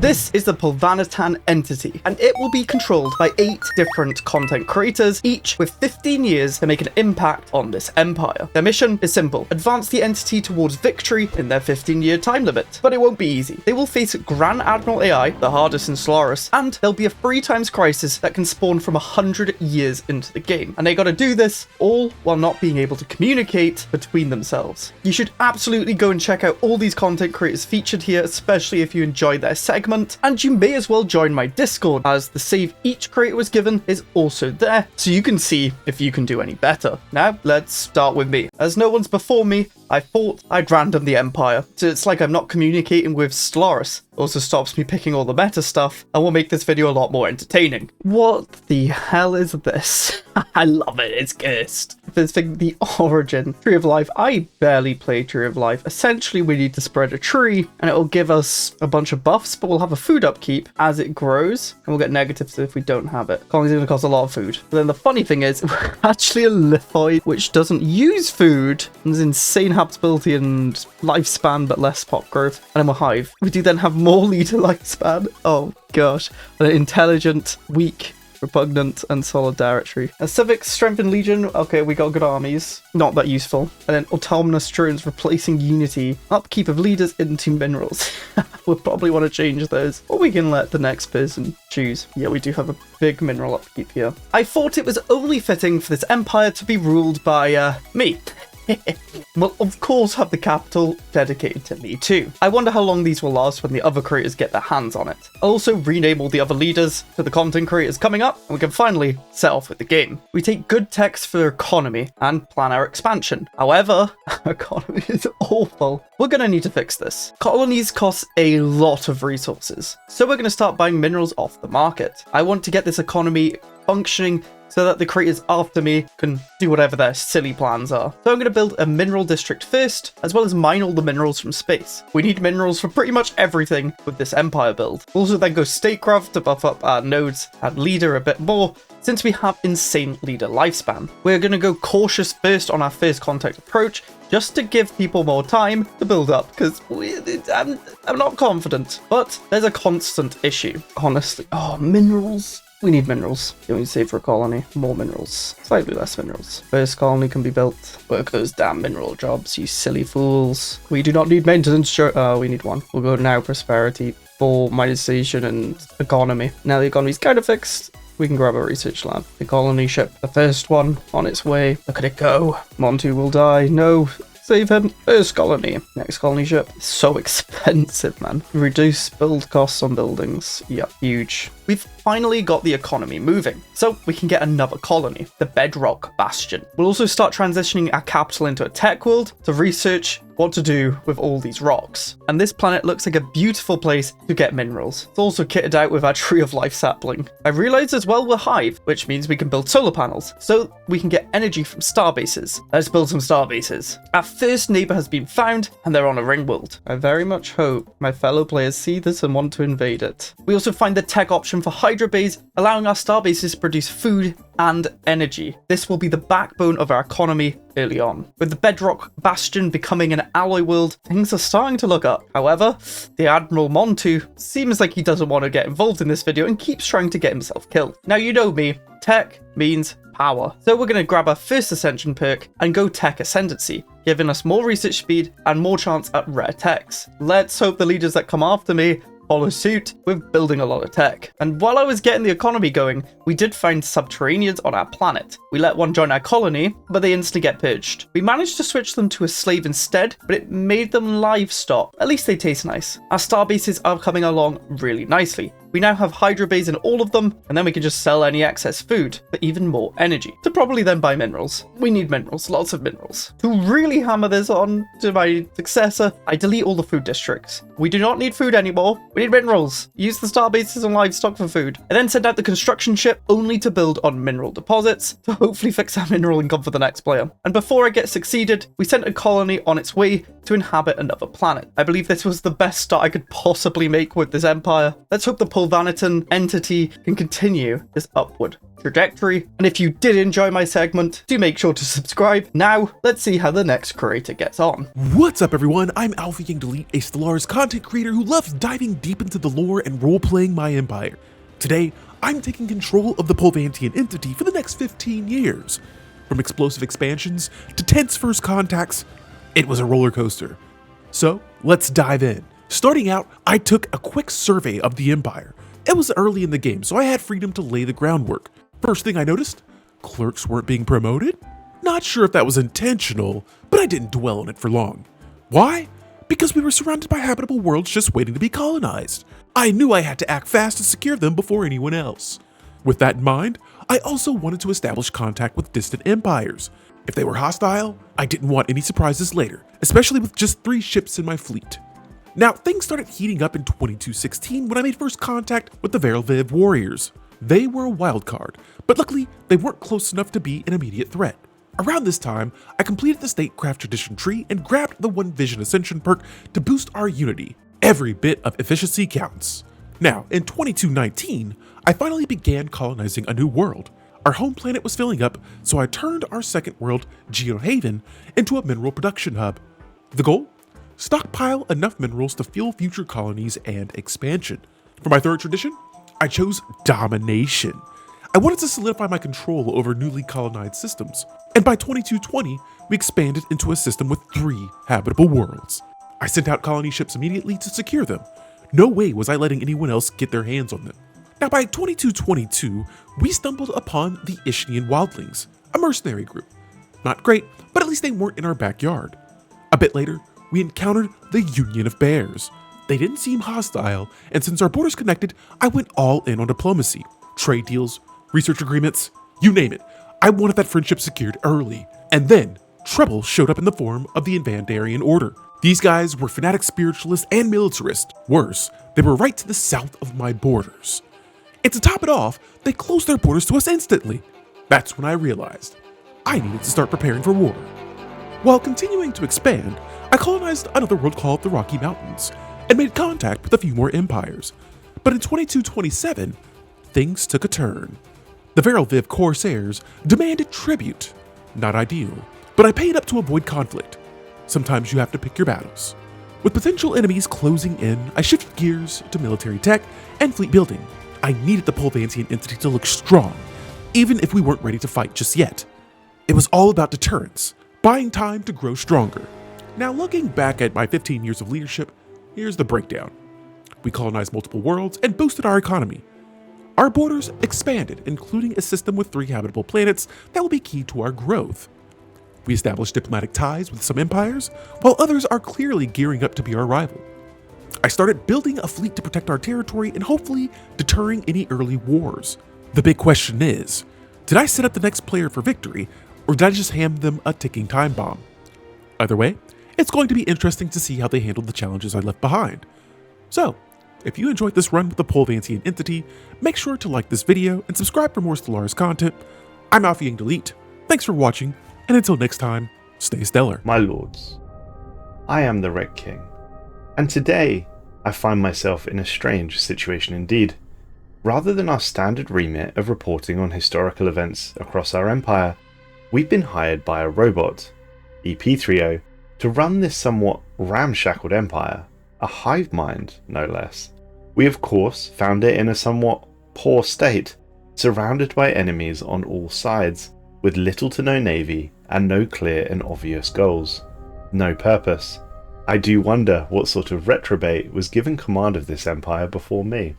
This is the Pulvanatan entity, and it will be controlled by 8 different content creators, each with 15 years to make an impact on this empire. Their mission is simple: advance the entity towards victory in their 15-year time limit. But it won't be easy. They will face Grand Admiral AI, the hardest in Stellaris, and there'll be a 3 times crisis that can spawn from 100 years into the game. And they gotta do this all while not being able to communicate between themselves. You should absolutely go and check out all these content creators featured here, especially if you enjoy their segment, and you may as well join my Discord, as the save each creator was given is also there, so you can see if you can do any better. Now, let's start with me. As no one's before me, I thought I'd random the Empire, so it's like I'm not communicating with Stellaris. Also stops me picking all the meta stuff, and will make this video a lot more entertaining. What the hell is this? I love it, it's cursed. This thing, the origin. Tree of Life. I barely play Tree of Life. Essentially, we need to spread a tree, and it will give us a bunch of buffs, but we'll have a food upkeep as it grows, and we'll get negatives if we don't have it. Colonies are going to cost a lot of food. But then the funny thing is, we're actually a lithoid, which doesn't use food, and has insane habitability and lifespan, but less pop growth. And then we're Hive. We do then have more leader lifespan. Oh gosh. And intelligent, weak, repugnant, and solidarity. A civic, strength, and legion. Okay, we got good armies. Not that useful. And then autonomous drones replacing unity. Upkeep of leaders into minerals. We'll probably want to change those. Or we can let the next person choose. Yeah, we do have a big mineral upkeep here. I thought it was only fitting for this empire to be ruled by, me. Well, of course have the capital dedicated to me too. I wonder how long these will last when the other creators get their hands on it. I'll also rename all the other leaders to the content creators coming up, and we can finally set off with the game. We take good techs for economy and plan our expansion. However, our economy is awful. We're going to need to fix this. Colonies cost a lot of resources, so we're going to start buying minerals off the market. I want to get this economy functioning so that the creators after me can do whatever their silly plans are. So I'm going to build a mineral district first, as well as mine all the minerals from space. We need minerals for pretty much everything with this empire build. We'll also then go statecraft to buff up our nodes and leader a bit more, since we have insane leader lifespan. We're going to go cautious first on our first contact approach, just to give people more time to build up, because I'm not confident. But there's a constant issue, honestly. Oh, minerals. We need minerals. You only save for a colony. More minerals. Slightly less minerals. First colony can be built. Work those damn mineral jobs, you silly fools. We do not need maintenance. We need 1. We'll go now prosperity, 4 minimization, and economy. Now the economy's kind of fixed. We can grab a research lab. The colony ship, the first one, on its way. Look at it go. Montu will die. No. Save him. First colony. Next colony ship. So expensive, man. Reduce build costs on buildings. Yep, huge. We've finally got the economy moving, so we can get another colony, the Bedrock Bastion. We'll also start transitioning our capital into a tech world to research what to do with all these rocks. And this planet looks like a beautiful place to get minerals. It's also kitted out with our Tree of Life sapling. I realized as well we're Hive, which means we can build solar panels, so we can get energy from star bases. Let's build some star bases. Our first neighbor has been found, and they're on a ring world. I very much hope my fellow players see this and want to invade it. We also find the tech option for Hydra Base, allowing our star bases to produce food and energy. This will be the backbone of our economy early on. With the Bedrock Bastion becoming an alloy world, things are starting to look up. However, the Admiral Montu seems like he doesn't want to get involved in this video and keeps trying to get himself killed. Now, you know me, tech means power. So we're going to grab our first Ascension perk and go Tech Ascendancy, giving us more research speed and more chance at rare techs. Let's hope the leaders that come after me follow suit with building a lot of tech. And while I was getting the economy going, we did find subterraneans on our planet. We let one join our colony, but they instantly get purged. We managed to switch them to a slave instead, but it made them livestock. At least they taste nice. Our star bases are coming along really nicely. We now have Hydra Bays in all of them, and then we can just sell any excess food for even more energy, to probably then buy minerals. We need minerals, lots of minerals. To really hammer this on to my successor, I delete all the food districts. We do not need food anymore. We need minerals. Use the star bases and livestock for food. I then send out the construction ship only to build on mineral deposits to hopefully fix our mineral income for the next player. And before I get succeeded, we sent a colony on its way to inhabit another planet. I believe this was the best start I could possibly make with this empire. Let's hope the Pulvanitan entity can continue this upward trajectory. And if you did enjoy my segment, do make sure to subscribe. Now, let's see how the next creator gets on. What's up everyone, I'm Alpha Young Delete, a Stellaris content creator who loves diving deep into the lore and role-playing my empire. Today, I'm taking control of the Pulvantian entity for the next 15 years. From explosive expansions to tense first contacts, it was a roller coaster. So, let's dive in. Starting out, I took a quick survey of the empire. It was early in the game, so I had freedom to lay the groundwork. First thing I noticed, clerks weren't being promoted. Not sure if that was intentional, but I didn't dwell on it for long. Why? Because we were surrounded by habitable worlds just waiting to be colonized. I knew I had to act fast to secure them before anyone else. With that in mind, I also wanted to establish contact with distant empires. If they were hostile, I didn't want any surprises later, especially with just 3 ships in my fleet. Now, things started heating up in 2216 when I made first contact with the revolves warriors. They were a wild card, but luckily they weren't close enough to be an immediate threat. Around this time, I completed the Statecraft Tradition tree and grabbed the One Vision Ascension perk to boost our unity. Every bit of efficiency counts. Now, in 2219, I finally began colonizing a new world. Our home planet was filling up, so I turned our second world, Geohaven, into a mineral production hub. The goal? Stockpile enough minerals to fuel future colonies and expansion. For my third tradition, I chose domination. I wanted to solidify my control over newly colonized systems, and by 2220, we expanded into a system with 3 habitable worlds. I sent out colony ships immediately to secure them. No way was I letting anyone else get their hands on them. Now by 2222, we stumbled upon the Ishnian Wildlings, a mercenary group. Not great, but at least they weren't in our backyard. A bit later, we encountered the Union of Bears. They didn't seem hostile, and since our borders connected, I went all in on diplomacy. Trade deals, research agreements, you name it. I wanted that friendship secured early. And then, trouble showed up in the form of the Invandarian Order. These guys were fanatic spiritualists and militarists. Worse, they were right to the south of my borders. And to top it off, they closed their borders to us instantly. That's when I realized I needed to start preparing for war. While continuing to expand, I colonized another world called the Rocky Mountains and made contact with a few more empires. But in 2227, things took a turn. The revolves corsairs demanded tribute. Not ideal, but I paid up to avoid conflict. Sometimes you have to pick your battles. With potential enemies closing in, I shifted gears to military tech and fleet building. I needed the Pulvantian entity to look strong, even if we weren't ready to fight just yet. It was all about deterrence, buying time to grow stronger. Now looking back at my 15 years of leadership, here's the breakdown. We colonized multiple worlds and boosted our economy. Our borders expanded, including a system with 3 habitable planets that will be key to our growth. We established diplomatic ties with some empires, while others are clearly gearing up to be our rival. I started building a fleet to protect our territory and hopefully deterring any early wars. The big question is, did I set up the next player for victory, or did I just hand them a ticking time bomb? Either way, it's going to be interesting to see how they handled the challenges I left behind. So, if you enjoyed this run with the Pulvantian entity, make sure to like this video and subscribe for more Stellaris content. I'm Alpha Young Delete. Thanks for watching, and until next time, stay stellar. My lords, I am the Red King, and today I find myself in a strange situation indeed. Rather than our standard remit of reporting on historical events across our empire, we've been hired by a robot, EP30, to run this somewhat ramshackled empire, a hive mind no less. We of course found it in a somewhat poor state, surrounded by enemies on all sides, with little to no navy and no clear and obvious goals. No purpose. I do wonder what sort of retrobate was given command of this empire before me.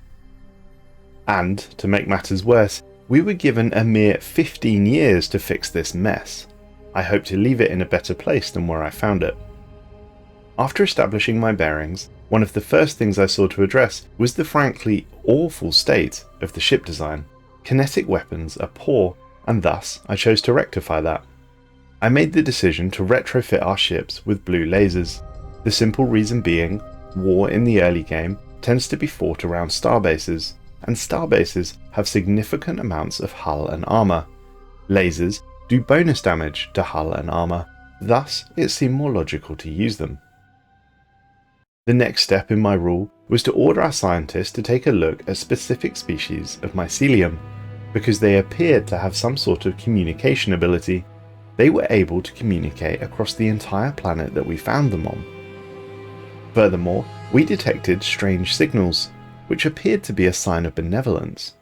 And, to make matters worse, we were given a mere 15 years to fix this mess. I hope to leave it in a better place than where I found it. After establishing my bearings, one of the first things I saw to address was the frankly awful state of the ship design. Kinetic weapons are poor, and thus I chose to rectify that. I made the decision to retrofit our ships with blue lasers. The simple reason being, war in the early game tends to be fought around starbases, and starbases have significant amounts of hull and armour. Lasers do bonus damage to hull and armour, thus it seemed more logical to use them. The next step in my rule was to order our scientists to take a look at specific species of mycelium. Because they appeared to have some sort of communication ability, they were able to communicate across the entire planet that we found them on. Furthermore, we detected strange signals, which appeared to be a sign of benevolence.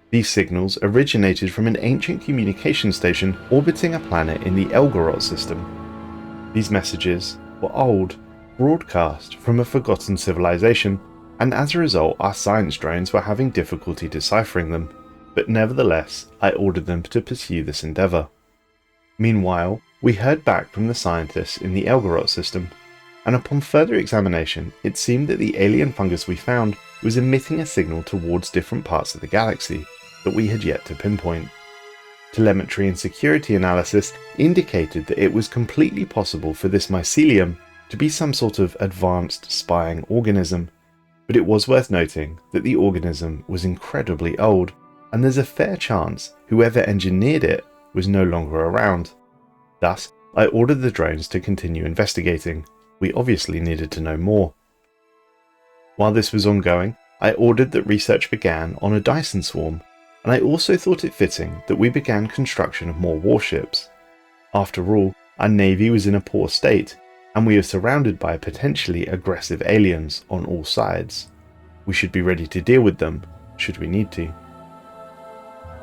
These signals originated from an ancient communication station orbiting a planet in the Elgorot system. These messages were old, broadcast from a forgotten civilization, and as a result our science drones were having difficulty deciphering them, but nevertheless I ordered them to pursue this endeavour. Meanwhile, we heard back from the scientists in the Elgorot system, and upon further examination it seemed that the alien fungus we found was emitting a signal towards different parts of the galaxy that we had yet to pinpoint. Telemetry and security analysis indicated that it was completely possible for this mycelium to be some sort of advanced spying organism, but it was worth noting that the organism was incredibly old, and there's a fair chance whoever engineered it was no longer around. Thus, I ordered the drones to continue investigating. We obviously needed to know more. While this was ongoing, I ordered that research began on a Dyson swarm, and I also thought it fitting that we began construction of more warships. After all, our navy was in a poor state, and we are surrounded by potentially aggressive aliens on all sides. We should be ready to deal with them, should we need to.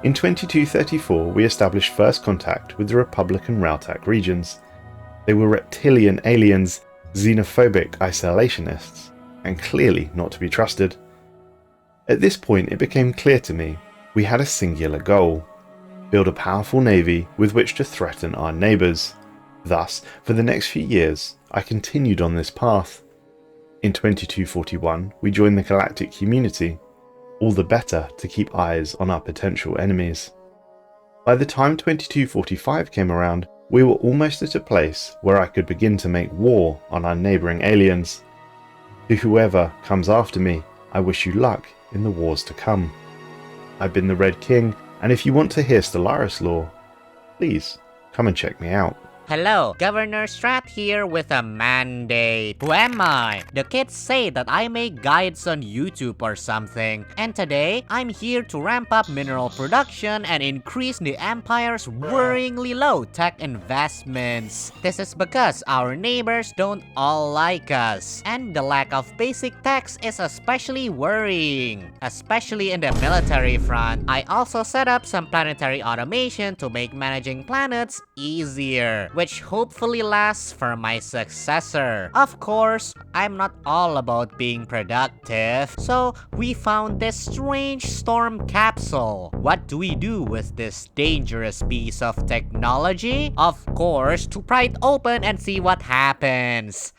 In 2234, we established first contact with the Republican Rautak regions. They were reptilian aliens, xenophobic isolationists, and clearly not to be trusted. At this point it became clear to me we had a singular goal: build a powerful navy with which to threaten our neighbours. Thus, for the next few years, I continued on this path. In 2241, we joined the Galactic Community, all the better to keep eyes on our potential enemies. By the time 2245 came around, we were almost at a place where I could begin to make war on our neighbouring aliens. To whoever comes after me, I wish you luck in the wars to come. I've been the Red King, and if you want to hear Stellaris lore, please come and check me out. Hello, Governor Strat here with a mandate. Who am I? The kids say that I make guides on YouTube or something. And today, I'm here to ramp up mineral production and increase the Empire's worryingly low tech investments. This is because our neighbors don't all like us. And the lack of basic techs is especially worrying. Especially in the military front. I also set up some planetary automation to make managing planets easier, which hopefully lasts for my successor. Of course, I'm not all about being productive, so we found this strange storm capsule. What do we do with this dangerous piece of technology? Of course, to pry it open and see what happens.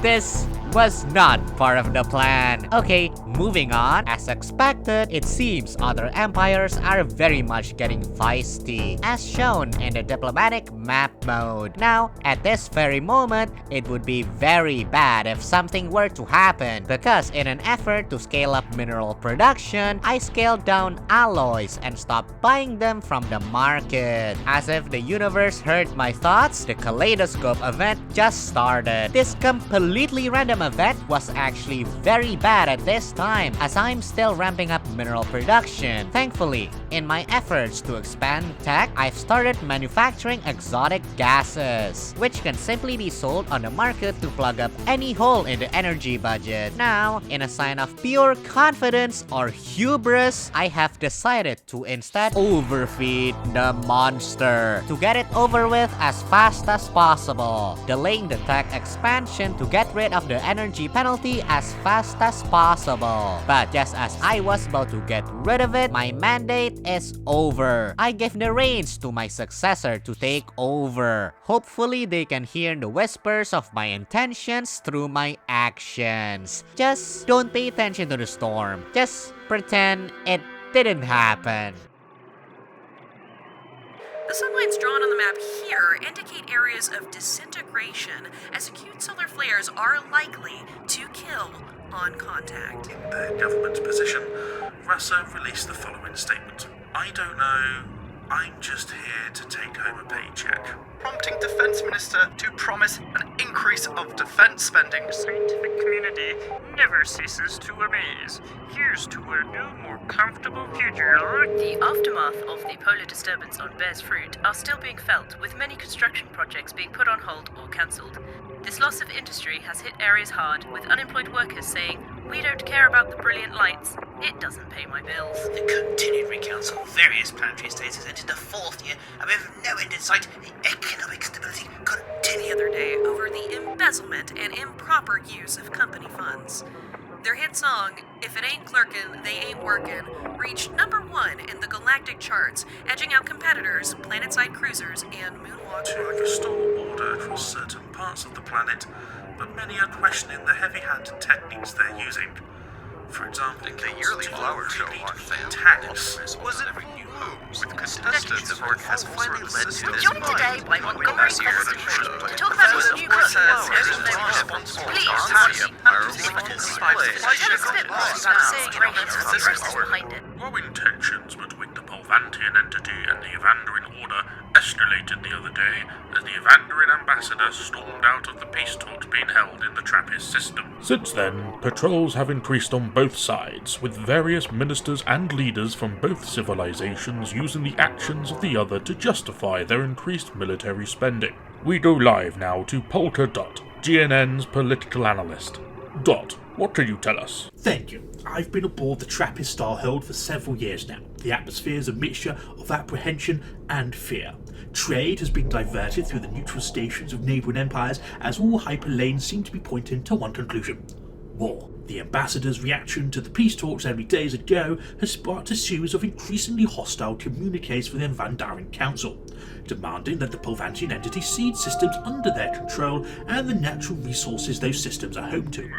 This was not part of the plan. Okay, moving on. As expected, it seems other empires are very much getting feisty, as shown in the diplomatic map mode. Now, at this very moment, it would be very bad if something were to happen, because in an effort to scale up mineral production, I scaled down alloys and stopped buying them from the market. As if the universe heard my thoughts, the Kaleidoscope event just started. This completely random event was actually very bad at this time, as I'm still ramping up mineral production. Thankfully, in my efforts to expand tech, I've started manufacturing exotic gases, which can simply be sold on the market to plug up any hole in the energy budget. Now, in a sign of pure confidence or hubris, I have decided to instead overfeed the monster to get it over with as fast as possible, delaying the tech expansion to get rid of the energy penalty as fast as possible. But just as I was about to get rid of it, my mandate is over. I gave the reins to my successor to take over. Hopefully they can hear the whispers of my intentions through my actions. Just don't pay attention to the storm. Just pretend it didn't happen. The sublines drawn on the map here indicate areas of disintegration, as acute solar flares are likely to kill on contact. In the government's position, Rasa released the following statement. I don't know, I'm just here to take home a paycheck. prompting Defense Minister to promise an increase of defense spending. The scientific community never ceases to amaze. Here's to a new, more comfortable future. The aftermath of the polar disturbance on Bear's Fruit are still being felt, with many construction projects being put on hold or cancelled. This loss of industry has hit areas hard, with unemployed workers saying, "We don't care about the brilliant lights. It doesn't pay my bills." The continued recounts of various planetary states has entered the fourth year, and with no end in sight, the economic stability continues. The other day over the embezzlement and improper use of company funds. Their hit song, "If It Ain't Clerkin', They Ain't Workin'," reached #1 in the galactic charts, edging out competitors, planetside cruisers, and moonwalk. To restore order across certain parts of the planet, but many are questioning the heavy-handed techniques they're using. For example, The yearly flower show on tax. was it with contestants the work has finally led to We're this joined today by Montgomery Crescent to talk about his new book, Please, tell us a bit more about saying Rachel's interest behind it. Growing tensions between the Polvantian entity and the Evanderin Order escalated the other day as the Evanderin ambassador stormed out of the peace talks being held in the Trappist system. Since then, patrols have increased on both sides, with various ministers and leaders from both civilizations using the actions of the other to justify their increased military spending. We go live now to Polka Dot, GNN's political analyst. Dot, what can you tell us? Thank you. I've been aboard the Trappist Starhold for several years now. The atmosphere is a mixture of apprehension and fear. Trade has been diverted through the neutral stations of neighbouring empires, as all hyperlanes seem to be pointing to one conclusion: war. The ambassador's reaction to the peace talks only days ago has sparked a series of increasingly hostile communiques from the Vandarin Council, demanding that the Polvantian entity cede systems under their control and the natural resources those systems are home to.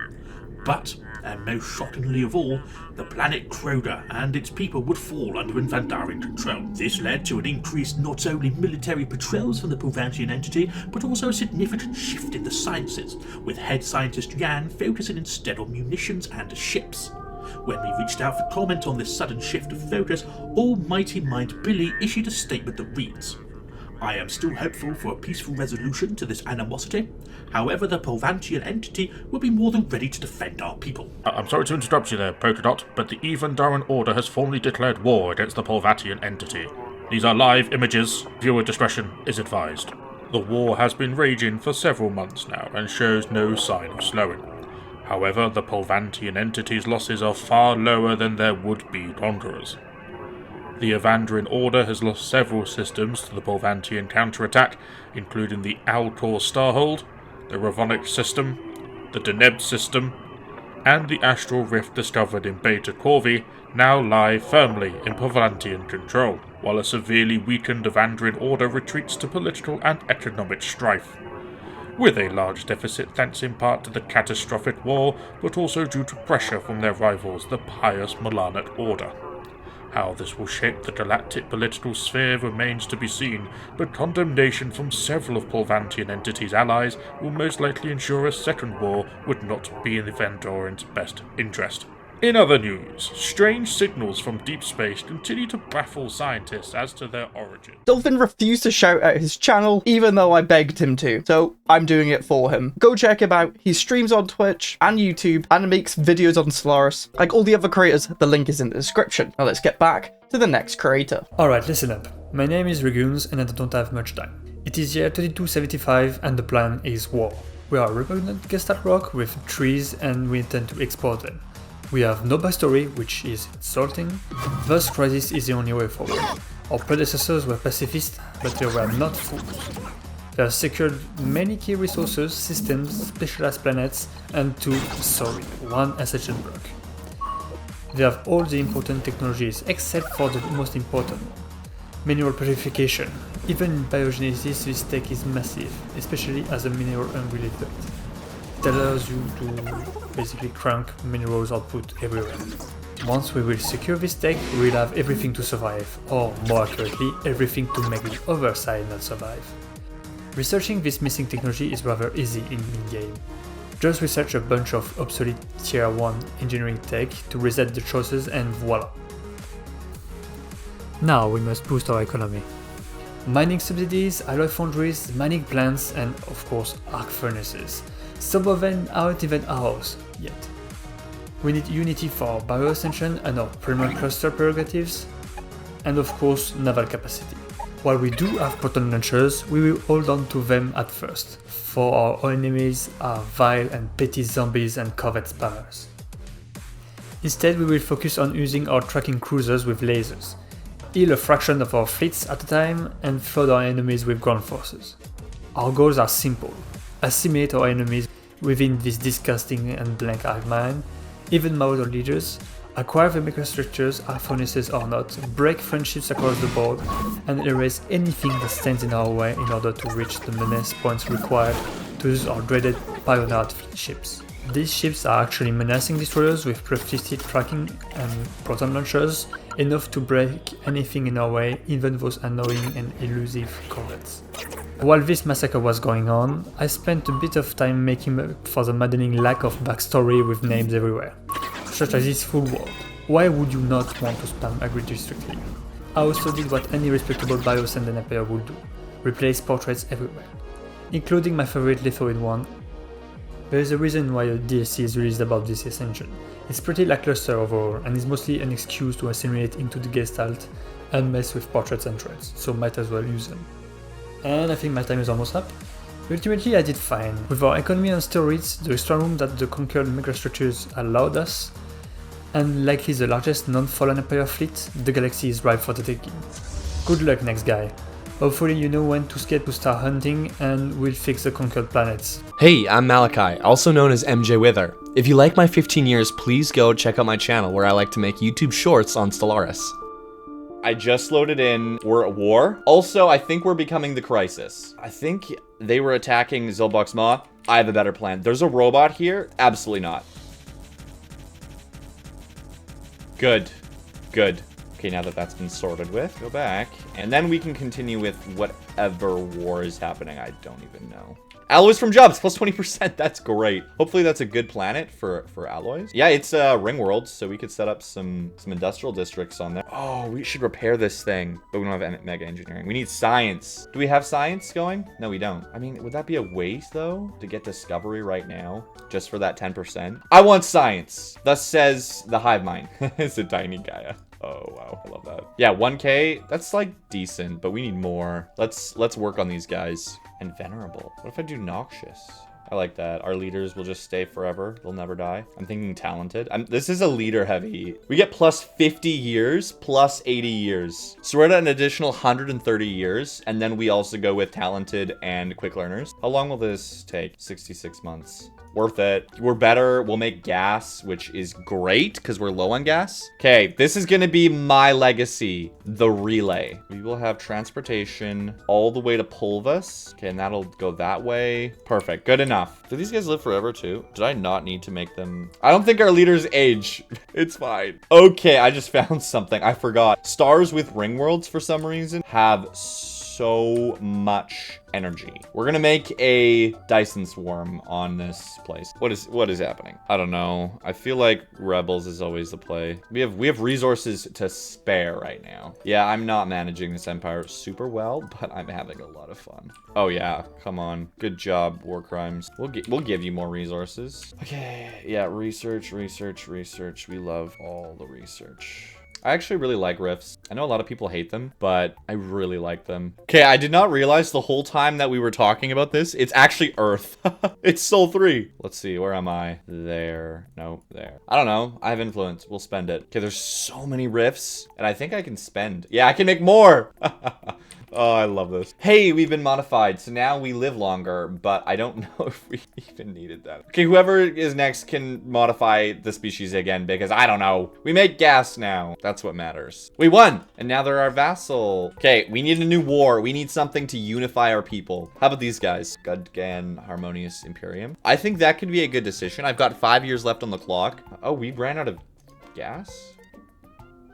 But, and most shockingly of all, the planet Crota and its people would fall under Vandarin control. This led to an increased not only military patrols from the Polvantian entity, but also a significant shift in the sciences, with head scientist Yan focusing instead on munitions and ships. When we reached out for comment on this sudden shift of focus, Almighty Mind Billy issued a statement that reads, "I am still hopeful for a peaceful resolution to this animosity. However, the Polvantian entity will be more than ready to defend our people." I'm sorry to interrupt you there, Polkadot, but the Evandarin Order has formally declared war against the Polvantian entity. These are live images. Viewer discretion is advised. The war has been raging for several months now and shows no sign of slowing. However, the Polvantian entity's losses are far lower than their would-be conquerors. The Evanderin Order has lost several systems to the Polvantian counterattack, including the Alcor Starhold, the Ravonic system, the Deneb system, and the Astral Rift discovered in Beta Corvi now lie firmly in Polvantian control, while a severely weakened Evanderin Order retreats to political and economic strife, with a large deficit thanks in part to the catastrophic war, but also due to pressure from their rivals, the Pious Milanic Order. How this will shape the galactic political sphere remains to be seen, but condemnation from several of Polvantian entities' allies will most likely ensure a second war would not be in the Vandoran's best interest. In other news, strange signals from deep space continue to baffle scientists as to their origin. Dolphin refused to shout out his channel, even though I begged him to, so I'm doing it for him. Go check him out. He streams on Twitch and YouTube and makes videos on Stellaris. Like all the other creators, the link is in the description. Now let's get back to the next creator. Alright, listen up. My name is Reguns and I don't have much time. It is year 2275 and the plan is war. We are a repugnant Gestal rock with trees and we intend to export them. We have no backstory, which is insulting, thus crisis is the only way forward. Our predecessors were pacifists, but they were not fools. They have secured many key resources, systems, specialized planets, and one ascension block. They have all the important technologies, except for the most important. Mineral purification. Even in biogenesis, this tech is massive, especially as a mineral hungry threat. It allows you to basically crank minerals output everywhere. Once we will secure this tech, we'll have everything to survive, or more accurately, everything to make the other side not survive. Researching this missing technology is rather easy in-game. Just research a bunch of obsolete Tier 1 engineering tech to reset the choices and voila. Now we must boost our economy. Mining subsidies, alloy foundries, mining plants, and of course arc furnaces. Some of them aren't even ours yet. We need Unity for bioascension and our premium cluster prerogatives, and of course naval capacity. While we do have proton launchers, we will hold on to them at first, for our enemies are vile and petty zombies and corvette spammers. Instead, we will focus on using our tracking cruisers with lasers, heal a fraction of our fleets at a time, and flood our enemies with ground forces. Our goals are simple: assimilate our enemies within this disgusting and blank hive mind, even model leaders, acquire the microstructures, our furnaces or not, break friendships across the board, and erase anything that stands in our way in order to reach the menace points required to use our dreaded pioneered ships. These ships are actually menacing destroyers with +50 tracking and proton launchers, enough to break anything in our way, even those annoying and elusive corvettes. While this massacre was going on, I spent a bit of time making up for the maddening lack of backstory with names everywhere, such as this full world. Why would you not want to spam agri-district here? I also did what any respectable Biosendana player would do: replace portraits everywhere, including my favorite Lethoid one. There is a reason why a DLC is released about this ascension. It's pretty lackluster overall, and is mostly an excuse to assimilate into the Gestalt and mess with portraits and threads, so might as well use them. And I think my time is almost up. Ultimately I did fine. With our economy on steroids, the extra room that the conquered microstructures allowed us, and likely the largest non-Fallen Empire fleet, the galaxy is ripe for the taking. Good luck next guy. Hopefully you know when to skate to start hunting, and we'll fix the conquered planets. Hey, I'm Malachi, also known as MJ Wither. If you like my 15 years, please go check out my channel where I like to make YouTube shorts on Stellaris. I just loaded in. We're at war. Also, I think we're becoming the Crisis. I think they were attacking Zilbox Maw. I have a better plan. There's a robot here? Absolutely not. Good. Good. Okay, now that that's been sorted with, go back. And then we can continue with whatever war is happening. I don't even know. Alloys from jobs, plus 20%. That's great. Hopefully that's a good planet for alloys. Yeah, it's ring world, so we could set up some industrial districts on there. Oh, we should repair this thing, but we don't have mega engineering. We need science. Do we have science going? No, we don't. I mean, would that be a waste though, to get discovery right now, just for that 10%? I want science. Thus says the hive mind. It's a tiny Gaia. Oh, wow. I love that. Yeah, 1K. That's like decent, but we need more. Let's work on these guys. And venerable. What if I do noxious? I like that. Our leaders will just stay forever. They'll never die. I'm thinking talented. This is a leader heavy. We get plus 50 years, plus 80 years. So we're at an additional 130 years. And then we also go with talented and quick learners. How long will this take? 66 months. Worth it. We're better. We'll make gas, which is great because we're low on gas. Okay, this is going to be my legacy, the relay. We will have transportation all the way to Pulvis. Okay, and that'll go that way. Perfect. Good enough. Do these guys live forever too? Did I not need to make them? I don't think our leaders age. It's fine. Okay, I just found something. I forgot. Stars with ring worlds for some reason have so much energy. We're gonna make a Dyson swarm on this place. What is happening? I don't know. I feel like rebels is always the play. We have resources to spare right now. Yeah, I'm not managing this empire super well, but I'm having a lot of fun. Oh yeah, come on. Good job, war crimes. We'll give you more resources. Okay, yeah, research. We love all the research. I actually really like rifts. I know a lot of people hate them, but I really like them. Okay, I did not realize the whole time that we were talking about this, it's actually Earth. It's Sol 3. Let's see, where am I? There. No, there. I don't know. I have influence. We'll spend it. Okay, there's so many rifts, and I think I can spend. Yeah, I can make more. Oh, I love this. Hey, we've been modified, so now we live longer, but I don't know if we even needed that. Okay, whoever is next can modify the species again, because I don't know. We make gas now. That's what matters. We won, and now they're our vassal. Okay, we need a new war. We need something to unify our people. How about these guys? Gudgan Harmonious Imperium. I think that could be a good decision. I've got 5 years left on the clock. Oh, we ran out of gas?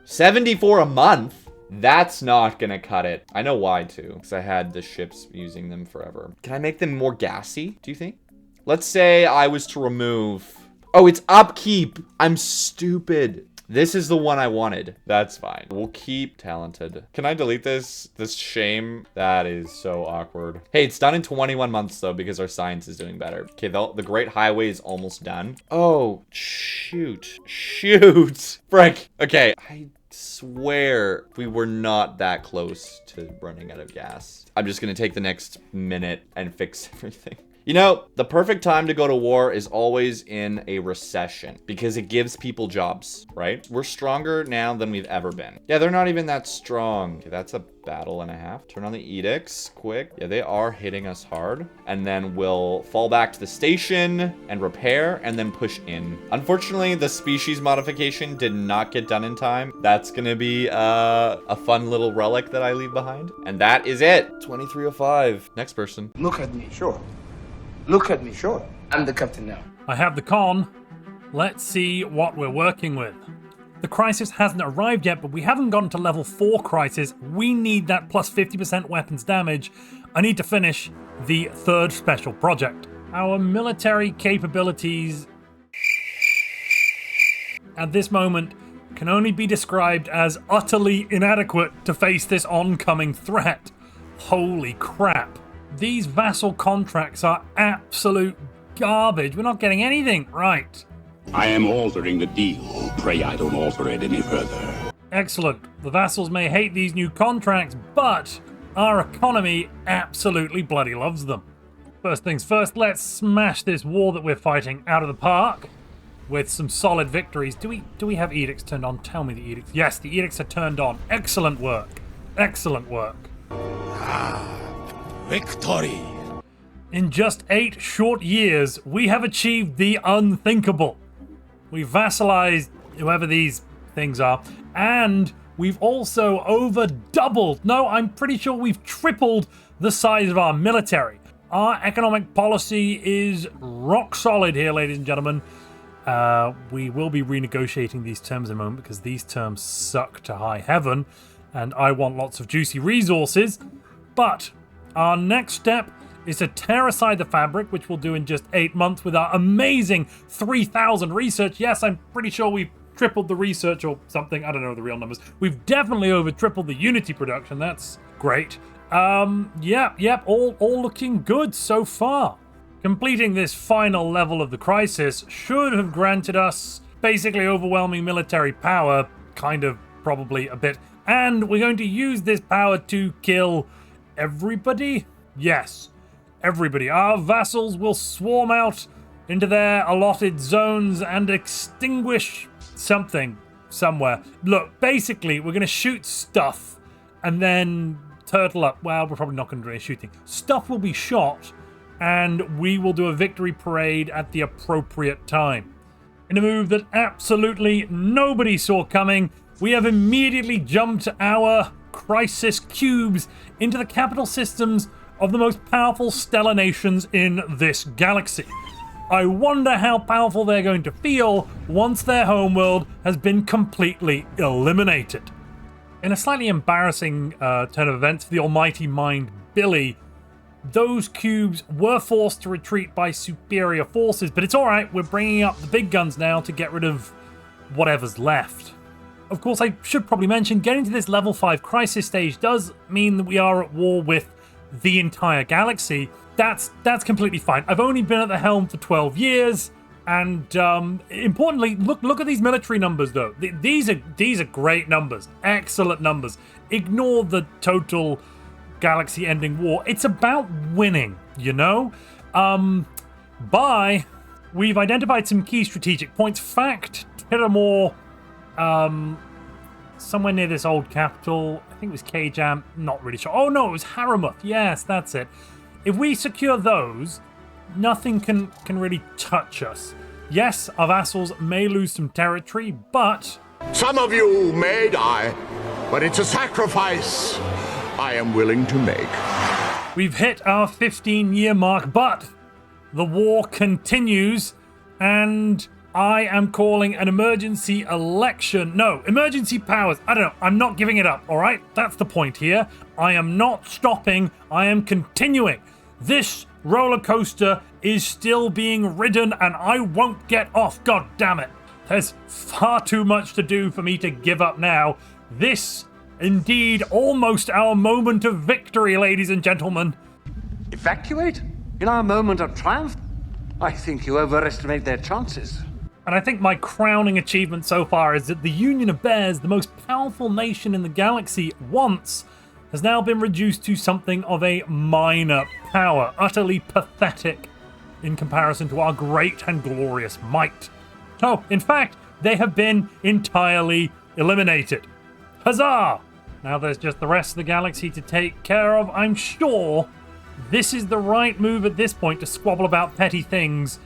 74 a month? That's not gonna cut it. I know why too, because I had the ships using them forever. Can I make them more gassy, do you think? Let's say I was to remove... Oh, it's upkeep. I'm stupid. This is the one I wanted. That's fine. We'll keep talented. Can I delete this? This shame? That is so awkward. Hey, it's done in 21 months though because our science is doing better. Okay, the Great Highway is almost done. Oh, shoot. Shoot. Frick. Okay, I swear we were not that close to running out of gas. I'm just gonna take the next minute and fix everything. You know, the perfect time to go to war is always in a recession because it gives people jobs, right? We're stronger now than we've ever been. Yeah, they're not even that strong. Okay, that's a battle and a half. Turn on the edicts quick. Yeah, they are hitting us hard. And then we'll fall back to the station and repair and then push in. Unfortunately, the species modification did not get done in time. That's gonna be a fun little relic that I leave behind. And that is it. 2305. Next person. Look at me, sure. Look at me, sure. I'm the captain now. I have the con. Let's see what we're working with. The crisis hasn't arrived yet, but we haven't gotten to level 4 crisis. We need that plus 50% weapons damage. I need to finish the 3rd special project. Our military capabilities at this moment can only be described as utterly inadequate to face this oncoming threat. Holy crap. These vassal contracts are absolute garbage. We're not getting anything right. I am altering the deal. Pray I don't alter it any further. Excellent. The vassals may hate these new contracts, but our economy absolutely bloody loves them. First things first, let's smash this war that we're fighting out of the park with some solid victories. Do we have edicts turned on? Tell me the edicts. Yes, the edicts are turned on. Excellent work. Excellent work. Victory! In just 8 short years, we have achieved the unthinkable. We've vassalized whoever these things are, and we've also I'm pretty sure we've tripled the size of our military. Our economic policy is rock solid here, ladies and gentlemen. We will be renegotiating these terms in a moment because these terms suck to high heaven, and I want lots of juicy resources, but our next step is to tear aside the fabric, which we'll do in just 8 months with our amazing 3,000 research. Yes, I'm pretty sure we've tripled the research or something. I don't know the real numbers. We've definitely over tripled the Unity production. That's great. Yep, all looking good so far. Completing this final level of the crisis should have granted us basically overwhelming military power, kind of, probably a bit, and we're going to use this power to kill everybody? Yes, everybody. Our vassals will swarm out into their allotted zones and extinguish something somewhere. Look, basically, we're going to shoot stuff and then turtle up. Well, we're probably not going to do any shooting. Stuff will be shot and we will do a victory parade at the appropriate time. In a move that absolutely nobody saw coming, we have immediately jumped our crisis cubes into the capital systems of the most powerful stellar nations in this galaxy. I wonder how powerful they're going to feel once their homeworld has been completely eliminated. In a slightly embarrassing turn of events for the almighty mind Billy, those cubes were forced to retreat by superior forces, but it's alright, we're bringing up the big guns now to get rid of whatever's left. Of course, I should probably mention, getting to this level 5 crisis stage does mean that we are at war with the entire galaxy. That's completely fine. I've only been at the helm for 12 years, and importantly, look at these military numbers though. These are great numbers, excellent numbers. Ignore the total galaxy-ending war. It's about winning, you know? We've identified some key strategic points. Fact, Tiramore, somewhere near this old capital. I think it was Kjam, not really sure. Oh no, it was Haramuth. Yes, that's it. If we secure those, nothing can really touch us. Yes, our vassals may lose some territory, but... Some of you may die, but it's a sacrifice I am willing to make. We've hit our 15-year mark, but the war continues, and I am calling an emergency election. No, emergency powers. I don't know. I'm not giving it up, all right? That's the point here. I am not stopping. I am continuing. This roller coaster is still being ridden, and I won't get off. God damn it. There's far too much to do for me to give up now. This, indeed, almost our moment of victory, ladies and gentlemen. Evacuate? In our moment of triumph? I think you overestimate their chances. And I think my crowning achievement so far is that the Union of Bears, the most powerful nation in the galaxy once, has now been reduced to something of a minor power, utterly pathetic in comparison to our great and glorious might. No, in fact, they have been entirely eliminated. Huzzah! Now there's just the rest of the galaxy to take care of. I'm sure this is the right move at this point to squabble about petty things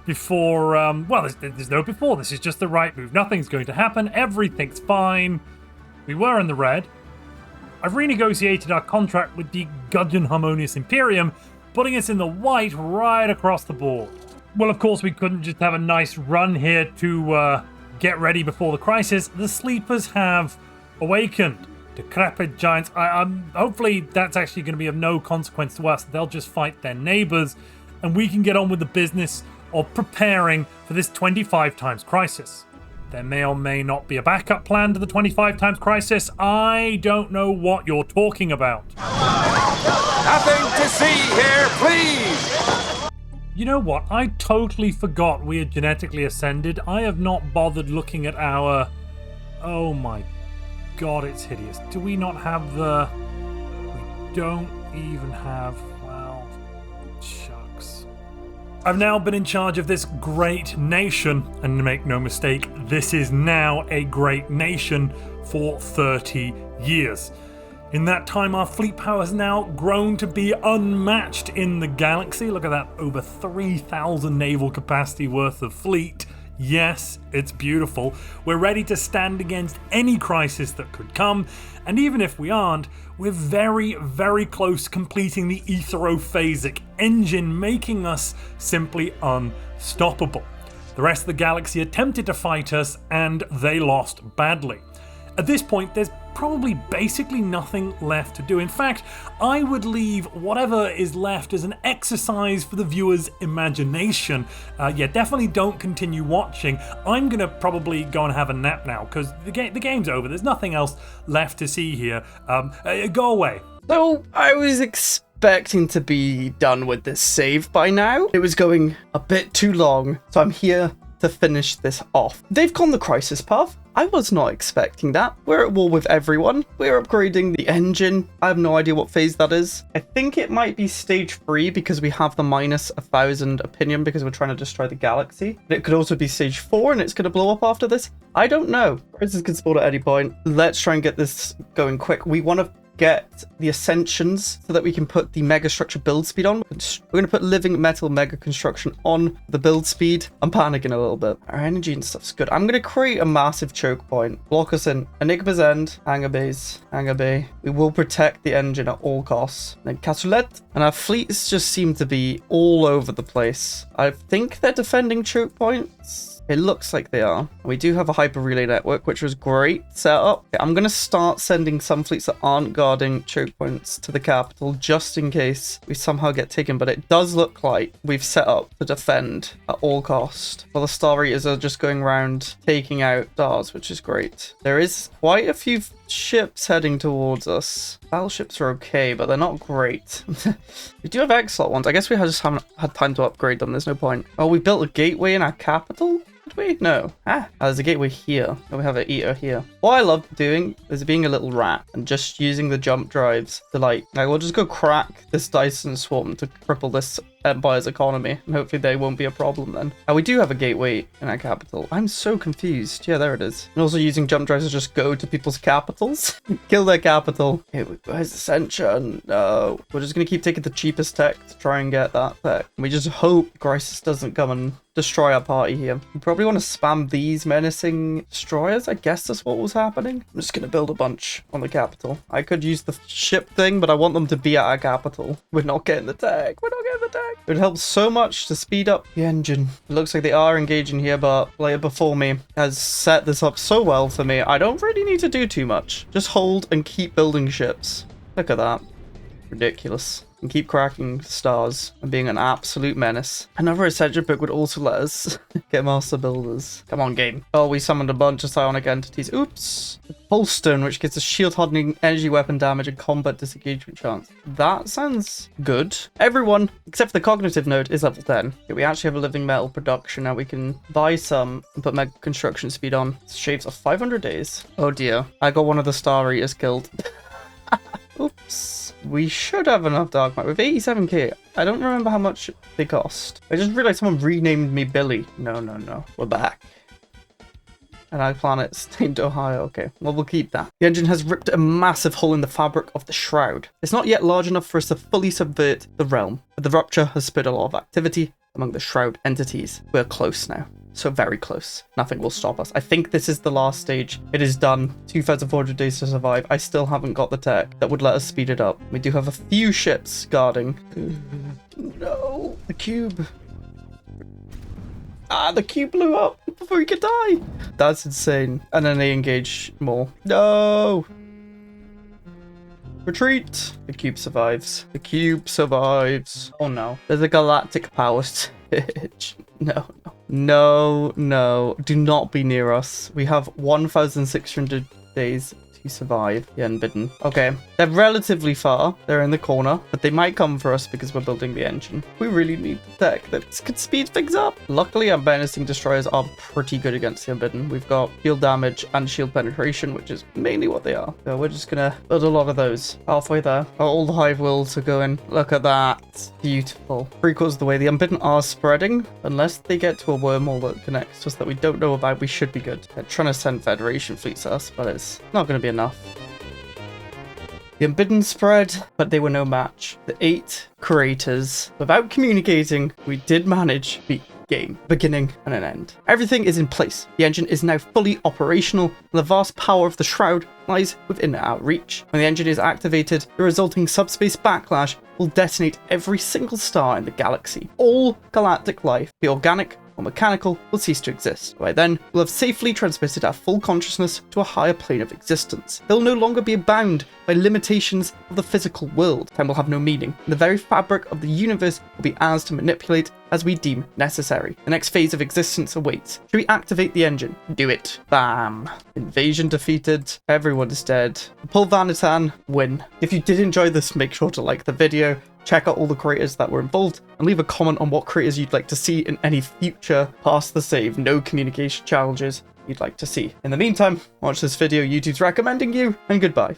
before, well, there's no before. This is just the right move. Nothing's going to happen. Everything's fine. We were in the red. I've renegotiated our contract with the Gudgeon Harmonious Imperium, putting us in the white right across the board. Well, of course, we couldn't just have a nice run here to get ready before the crisis. The sleepers have awakened. Decrepit giants. Hopefully that's actually going to be of no consequence to us. They'll just fight their neighbors, and we can get on with the business of preparing for this 25 times crisis. There may or may not be a backup plan to the 25 times crisis. I don't know what you're talking about. Nothing to see here, please! You know what? I totally forgot we had genetically ascended. I have not bothered looking at our... Oh my god, it's hideous. Do we not have the... We don't even have... Well, shucks. I've now been in charge of this great nation, and make no mistake, this is now a great nation for 30 years. In that time, our fleet power has now grown to be unmatched in the galaxy. Look at that, over 3,000 naval capacity worth of fleet. Yes, it's beautiful. We're ready to stand against any crisis that could come, and even if we aren't, we're very, very close to completing the etherophasic engine, making us simply unstoppable. The rest of the galaxy attempted to fight us, and they lost badly. At this point, there's probably basically nothing left to do. In fact, I would leave whatever is left as an exercise for the viewer's imagination. Yeah, definitely don't continue watching. I'm gonna probably go and have a nap now, because the game's over. There's nothing else left to see here. Go away. So, I was expecting to be done with this save by now. It was going a bit too long, so I'm here to finish this off. They've gone the crisis path. I was not expecting that. We're at war with everyone. We're upgrading the engine. I have no idea what phase that is. I think it might be stage 3 because we have the minus 1,000 opinion because we're trying to destroy the galaxy. But it could also be stage 4 and it's going to blow up after this. I don't know. Crisis can spawn at any point. Let's try and get this going quick. We want to get the ascensions so that we can put the mega structure build speed on. We're going to put living metal mega construction on the build speed. I'm panicking a little bit. Our energy and stuff's good. I'm going to create a massive choke point. Block us in Enigma's End, Hangar Bays, Hangar Bay. We will protect the engine at all costs. Then Cassoulet. And our fleets just seem to be all over the place. I think they're defending choke points. It looks like they are. We do have a hyper relay network, which was great setup. Okay, I'm going to start sending some fleets that aren't guarding choke points to the capital just in case we somehow get taken. But it does look like we've set up to defend at all cost. Well, the Star Eaters are just going around taking out stars, which is great. There is quite a few ships heading towards us. Battleships are okay, but they're not great. We do have excellent ones. I guess we just haven't had time to upgrade them. There's no point. Oh, we built a gateway in our capital? Did we? No. There's a gateway here. And we have an eater here. What I love doing is being a little rat and just using the jump drives to we'll just go crack this Dyson swarm to cripple this Empire's economy, and hopefully they won't be a problem then. We do have a gateway in our capital. I'm so confused. Yeah, there it is. And also using jump drives to just go to people's capitals. Kill their capital. Okay, where's Ascension? No. We're just gonna keep taking the cheapest tech to try and get that tech. We just hope Crisis doesn't come and destroy our party here. We probably want to spam these menacing destroyers. I guess that's what was happening. I'm just gonna build a bunch on the capital. I could use the ship thing, but I want them to be at our capital. We're not getting the tech. We're not getting the tech. It would help so much to speed up the engine. It looks like they are engaging here, but player before me has set this up so well for me. I don't really need to do too much. Just hold and keep building ships. Look at that. Ridiculous. and keep cracking stars and being an absolute menace. Another Ascension book would also let us get Master Builders. Come on, game. Oh, we summoned a bunch of psionic entities. Oops. Pulse Stone, which gives us shield hardening, energy weapon damage, and combat disengagement chance. That sounds good. Everyone, except for the cognitive node, is level 10. Okay, we actually have a living metal production now. We can buy some and put mega construction speed on. Shaves off 500 days. Oh dear. I got one of the Star Eaters killed. Oops. We should have enough dark matter. With 87k, I don't remember how much they cost. I just realized someone renamed me Billy. No. We're back. And our planet's named Ohio. Okay, well, we'll keep that. The engine has ripped a massive hole in the fabric of the shroud. It's not yet large enough for us to fully subvert the realm, but the rupture has spurred a lot of activity among the shroud entities. We're close now. So very close. Nothing will stop us. I think this is the last stage. It is done. 2,400 days to survive. I still haven't got the tech that would let us speed it up. We do have a few ships guarding. No, the cube. Ah, the cube blew up before he could die. That's insane. And then they engage more. No. Retreat. The cube survives. The cube survives. Oh no. There's a galactic power stage. No. Do not be near us. We have 1,600 days to survive the Unbidden. Okay. They're relatively far. They're in the corner, but they might come for us because we're building the engine. We really need the tech that could speed things up. Luckily, our menacing destroyers are pretty good against the Unbidden. We've got shield damage and shield penetration, which is mainly what they are. So we're just gonna build a lot of those. Halfway there. Oh, all the hive wills are going. Look at that. Beautiful. 3/4 of the way. The Unbidden are spreading. Unless they get to a wormhole that connects to us that we don't know about, we should be good. They're trying to send Federation fleets at us, but it's not going to be enough. The Unbidden spread, but they were no match. The 8 creators, without communicating, we did manage to beat the game, beginning and an end. Everything is in place. The engine is now fully operational, and the vast power of the Shroud lies within our reach. When the engine is activated, the resulting subspace backlash will detonate every single star in the galaxy. All galactic life, be organic or mechanical, will cease to exist. By then, we'll have safely transmitted our full consciousness to a higher plane of existence. They'll no longer be bound by limitations of the physical world. Time will have no meaning, and the very fabric of the universe will be ours to manipulate as we deem necessary. The next phase of existence awaits. Should we activate the engine? Do it. Bam. Invasion defeated. Everyone is dead. Pull Vanitan, win. If you did enjoy this, make sure to like the video, check out all the creators that were involved, and leave a comment on what creators you'd like to see in any future Past the Save, no communication challenges you'd like to see. In the meantime, watch this video YouTube's recommending you, and goodbye.